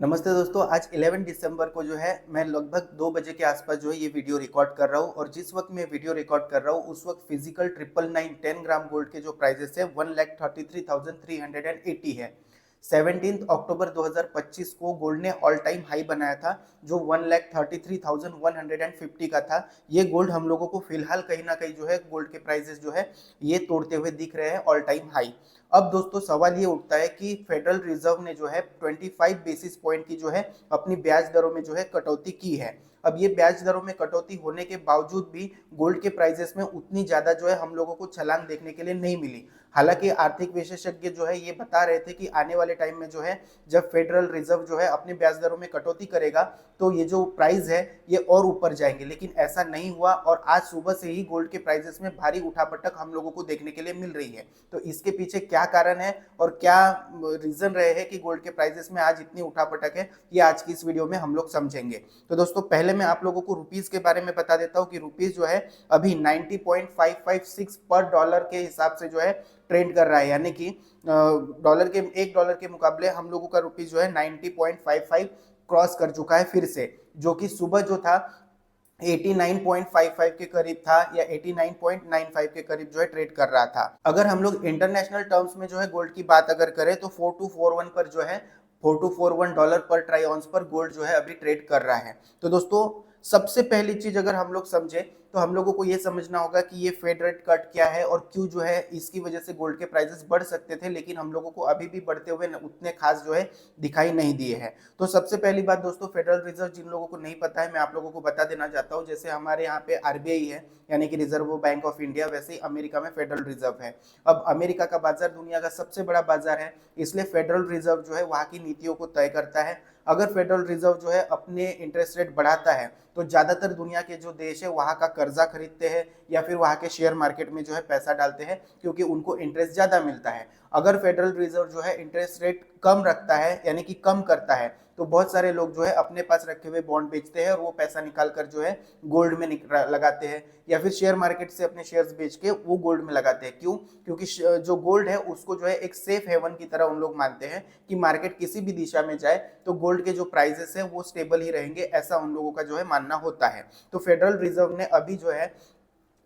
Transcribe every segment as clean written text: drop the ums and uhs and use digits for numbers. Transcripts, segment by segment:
नमस्ते दोस्तों, आज 11 दिसंबर को जो है मैं लगभग 2 बजे के आसपास जो है ये वीडियो रिकॉर्ड कर रहा हूँ और जिस वक्त मैं वीडियो रिकॉर्ड कर रहा हूँ उस वक्त फिजिकल 999 10 ग्राम गोल्ड के जो प्राइजेस है 1,33,380 है। 17 अक्टूबर 2025 को गोल्ड ने ऑल टाइम हाई बनाया था जो 1,33,150 का था। ये गोल्ड हम लोगों को फिलहाल कहीं ना कहीं जो है गोल्ड के प्राइजेस जो है ये तोड़ते हुए दिख रहे हैं ऑल टाइम हाई। अब दोस्तों सवाल ये उठता है कि फेडरल रिजर्व ने जो है 25 बेसिस पॉइंट की जो है अपनी ब्याज दरों में जो है कटौती की है। अब ये ब्याज दरों में कटौती होने के बावजूद भी गोल्ड के प्राइजेस में उतनी ज्यादा जो है हम लोगों को छलांग देखने के लिए नहीं मिली। हालांकि आर्थिक विशेषज्ञ जो है ये बता रहे थे कि आने वाले टाइम में जो है जब फेडरल रिजर्व जो है अपनी ब्याज दरों में कटौती करेगा तो ये जो प्राइस है ये और ऊपर जाएंगे, लेकिन ऐसा नहीं हुआ और आज सुबह से ही गोल्ड के प्राइजेस में भारी उठापटक हम लोगों को देखने के लिए मिल रही है। तो इसके पीछे क्या कारण है और क्या रीजन रहे हैं कि गोल्ड के प्राइजेस में आज इतनी उठापटक है, ये आज की इस वीडियो में हम लोग समझेंगे। तो दोस्तों पहले मैं आप लोगों को रुपीस के बारे में बता देता हूँ कि रुपीस जो है अभी 90.556 पर डॉलर के हिसाब से जो है ट्रेंड कर रहा है, यानी कि डॉलर के $1 के मुकाबले हम लोगों का रुपीस जो है 90.55 क्रॉस कर चुका है फिर से, जो कि सुबह जो था 89.55 के करीब था या 89.95 के करीब जो है ट्रेड कर रहा था। अगर हम लोग इंटरनेशनल टर्म्स में जो है गोल्ड की बात अगर करें तो 4241 पर जो है $4241 पर ट्राई ऑन्स पर गोल्ड जो है अभी ट्रेड कर रहा है। तो दोस्तों सबसे पहली चीज अगर हम लोग समझे तो हम लोगों को ये समझना होगा कि ये फेड रेट कट क्या है और क्यों जो है इसकी वजह से गोल्ड के प्राइसेस बढ़ सकते थे, लेकिन हम लोगों को अभी भी बढ़ते हुए उतने खास जो है दिखाई नहीं दिए हैं। तो सबसे पहली बात दोस्तों, फेडरल रिजर्व जिन लोगों को नहीं पता है मैं आप लोगों को बता देना चाहता हूँ। जैसे हमारे यहाँ पे आरबीआई है यानी कि रिजर्व बैंक ऑफ इंडिया, वैसे ही अमेरिका में फेडरल रिजर्व है। अब अमेरिका का बाजार दुनिया का सबसे बड़ा बाजार है, इसलिए फेडरल रिजर्व जो है वहाँ की नीतियों को तय करता है। अगर फेडरल रिजर्व जो है अपने इंटरेस्ट रेट बढ़ाता है तो ज्यादातर दुनिया के जो देश है वहां का कर्जा खरीदते हैं या फिर वहां के शेयर मार्केट में जो है पैसा डालते हैं क्योंकि उनको इंटरेस्ट ज्यादा मिलता है। अगर फेडरल रिजर्व जो है इंटरेस्ट रेट कम रखता है यानी कि कम करता है तो बहुत सारे लोग जो है अपने पास रखे हुए बॉन्ड बेचते हैं और वो पैसा निकाल कर जो है गोल्ड में लगाते हैं या फिर शेयर मार्केट से अपने शेयर्स बेच के वो गोल्ड में लगाते हैं। क्यों? क्योंकि जो गोल्ड है उसको जो है एक सेफ हेवन की तरह उन लोग मानते हैं कि मार्केट किसी भी दिशा में जाए तो गोल्ड के जो प्राइसेस है वो स्टेबल ही रहेंगे, ऐसा उन लोगों का जो है मानना होता है। तो फेडरल रिजर्व ने अभी जो है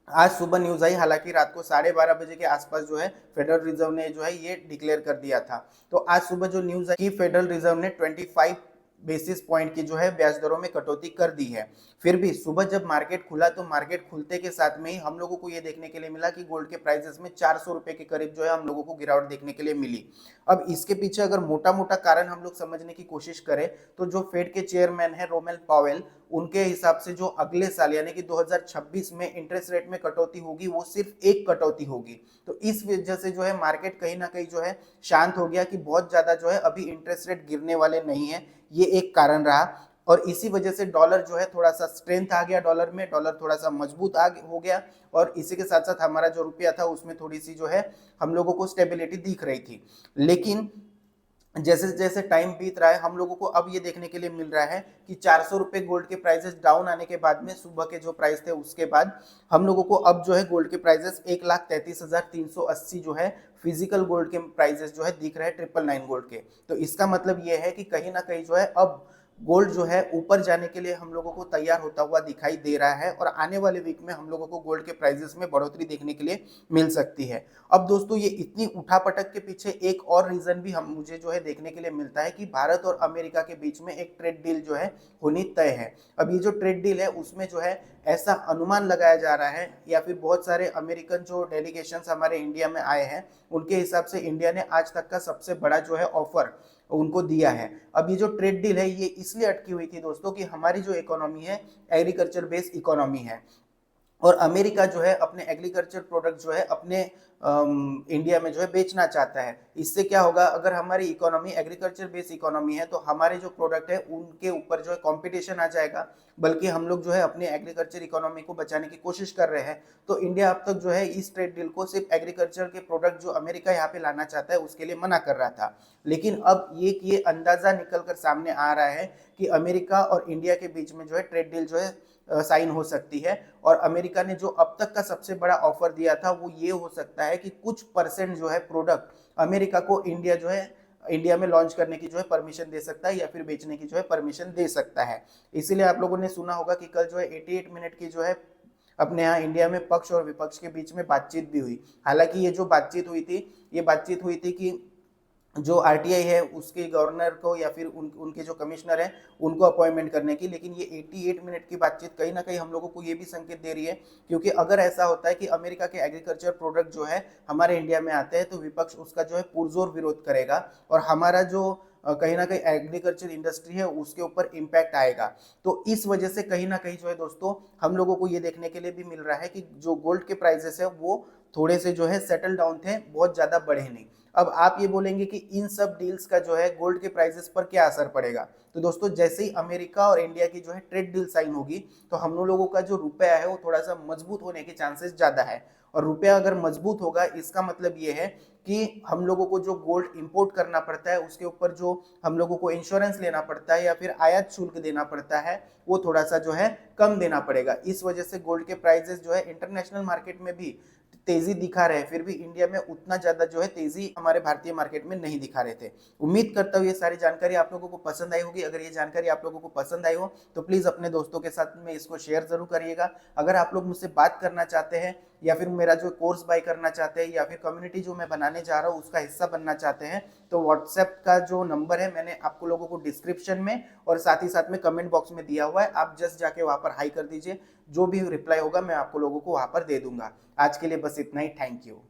आज सुबह न्यूज आई, हालांकि रात को 12:30 बजे के आसपास जो है फेडरल रिजर्व ने जो है ये डिक्लेयर कर दिया था। तो आज सुबह जो न्यूज आई कि फेडरल रिजर्व ने 25 बेसिस पॉइंट की जो है ब्याज दरों में कटौती कर दी है। फिर भी सुबह जब मार्केट खुला तो मार्केट खुलते के साथ में ही हम लोगों को ये देखने के लिए मिला कि गोल्ड के प्राइसेस में 400 रुपए के करीब जो है हम लोगों को गिरावट देखने के लिए मिली। अब इसके पीछे अगर मोटा मोटा कारण हम लोग समझने की कोशिश करें तो जो फेड के चेयरमैन है रोमेल पावेल, उनके हिसाब से जो अगले साल यानी कि 2026 में इंटरेस्ट रेट में कटौती होगी वो सिर्फ एक कटौती होगी। तो इस वजह से जो है मार्केट कहीं ना कहीं जो है शांत हो गया कि बहुत ज्यादा जो है अभी इंटरेस्ट रेट गिरने वाले नहीं है, ये एक कारण रहा। और इसी वजह से डॉलर जो है थोड़ा सा स्ट्रेंथ आ गया, डॉलर में डॉलर थोड़ा सा मजबूत हो गया और इसी के साथ साथ हमारा जो रुपया था उसमें थोड़ी सी जो है हम लोगों को स्टेबिलिटी दिख रही थी। लेकिन जैसे जैसे टाइम बीत रहा है हम लोगों को अब ये देखने के लिए मिल रहा है कि 400 रुपए गोल्ड के प्राइसेस डाउन आने के बाद में सुबह के जो प्राइस थे उसके बाद हम लोगों को अब जो है गोल्ड के प्राइसेस 1,33,380 जो है फिजिकल गोल्ड के प्राइसेस जो है दिख रहे हैं 999 गोल्ड के। तो इसका मतलब ये है कि कहीं ना कहीं जो है अब गोल्ड जो है ऊपर जाने के लिए हम लोगों को तैयार होता हुआ दिखाई दे रहा है और आने वाले वीक में हम लोगों को गोल्ड के प्राइसेस में बढ़ोतरी देखने के लिए मिल सकती है। अब दोस्तों ये इतनी उठापटक के पीछे एक और रीजन भी हम मुझे जो है देखने के लिए मिलता है कि भारत और अमेरिका के बीच में एक ट्रेड डील जो है होनी तय है। अब ये जो ट्रेड डील है उसमें जो है ऐसा अनुमान लगाया जा रहा है या फिर बहुत सारे अमेरिकन जो डेलीगेशन हमारे इंडिया में आए हैं उनके हिसाब से इंडिया ने आज तक का सबसे बड़ा जो है ऑफर उनको दिया है। अब ये जो ट्रेड डील है ये इसलिए अटकी हुई थी दोस्तों कि हमारी जो इकोनॉमी है एग्रीकल्चर बेस्ड इकोनॉमी है और अमेरिका जो है अपने एग्रीकल्चर प्रोडक्ट जो है अपने इंडिया में जो है बेचना चाहता है। इससे क्या होगा, अगर हमारी इकोनॉमी एग्रीकल्चर बेस्ड इकोनॉमी है तो हमारे जो प्रोडक्ट है उनके ऊपर जो है कंपटीशन आ जाएगा, बल्कि हम लोग जो है अपने एग्रीकल्चर इकोनॉमी को बचाने की कोशिश कर रहे हैं। तो इंडिया अब तक जो है इस ट्रेड डील को सिर्फ एग्रीकल्चर के प्रोडक्ट जो अमेरिका यहाँ पे लाना चाहता है उसके लिए मना कर रहा था, लेकिन अब ये अंदाजा निकल कर सामने आ रहा है कि अमेरिका और इंडिया के बीच में जो है ट्रेड डील जो है साइन हो सकती है। और अमेरिका ने जो अब तक का सबसे बड़ा ऑफर दिया था वो ये हो सकता है कि कुछ परसेंट जो है प्रोडक्ट अमेरिका को इंडिया जो है इंडिया में लॉन्च करने की जो है परमिशन दे सकता है या फिर बेचने की जो है परमिशन दे सकता है। इसीलिए आप लोगों ने सुना होगा कि कल जो है 88 मिनट की जो है अपने यहाँ इंडिया में पक्ष और विपक्ष के बीच में बातचीत भी हुई। हालांकि ये जो बातचीत हुई थी, ये बातचीत हुई थी कि जो आरटीआई है उसके गवर्नर को या फिर उनके जो कमिश्नर है उनको अपॉइंटमेंट करने की, लेकिन ये 88 मिनट की बातचीत कहीं ना कहीं हम लोगों को ये भी संकेत दे रही है, क्योंकि अगर ऐसा होता है कि अमेरिका के एग्रीकल्चर प्रोडक्ट जो है हमारे इंडिया में आते हैं तो विपक्ष उसका जो है पुरजोर विरोध करेगा और हमारा जो कहीं ना कहीं एग्रीकल्चर इंडस्ट्री है उसके ऊपर इम्पैक्ट आएगा। तो इस वजह से कहीं ना कहीं जो है दोस्तों हम लोगों को ये देखने के लिए भी मिल रहा है कि जो गोल्ड के प्राइसेस है वो थोड़े से जो है सेटल डाउन थे, बहुत ज्यादा बढ़े नहीं। अब आप ये बोलेंगे कि इन सब डील्स का जो है गोल्ड के प्राइसेस पर क्या असर पड़ेगा। तो दोस्तों जैसे ही अमेरिका और इंडिया की जो है ट्रेड डील साइन होगी तो हम लोगों का जो रुपया है वो थोड़ा सा मजबूत होने के चांसेस ज्यादा है। और रुपया अगर मजबूत होगा इसका मतलब ये है कि हम लोगों को जो गोल्ड इंपोर्ट करना पड़ता है उसके ऊपर जो हम लोगों को इंश्योरेंस लेना पड़ता है या फिर आयात शुल्क देना पड़ता है वो थोड़ा सा जो है कम देना पड़ेगा। इस वजह से गोल्ड के प्राइसेस जो है इंटरनेशनल मार्केट में भी तेजी दिखा रहे, फिर भी इंडिया में उतना ज्यादा जो है तेजी हमारे भारतीय मार्केट में नहीं दिखा रहे थे। उम्मीद करता हूँ ये सारी जानकारी आप लोगों को पसंद आई होगी। अगर ये जानकारी आप लोगों को पसंद आई हो तो प्लीज अपने दोस्तों के साथ में इसको शेयर जरूर करिएगा। अगर आप लोग मुझसे बात करना चाहते हैं या फिर मेरा जो कोर्स बाय करना चाहते हैं या फिर कम्युनिटी जो मैं बनाने जा रहा हूँ उसका हिस्सा बनना चाहते हैं तो व्हाट्सएप का जो नंबर है मैंने आपको लोगों को डिस्क्रिप्शन में और साथ ही साथ में कमेंट बॉक्स में दिया हुआ है, आप जस्ट जाके वहां पर हाई कर दीजिए, जो भी रिप्लाई होगा मैं आपको लोगों को वहां पर दे दूंगा। आज के लिए बस इतना ही, थैंक यू।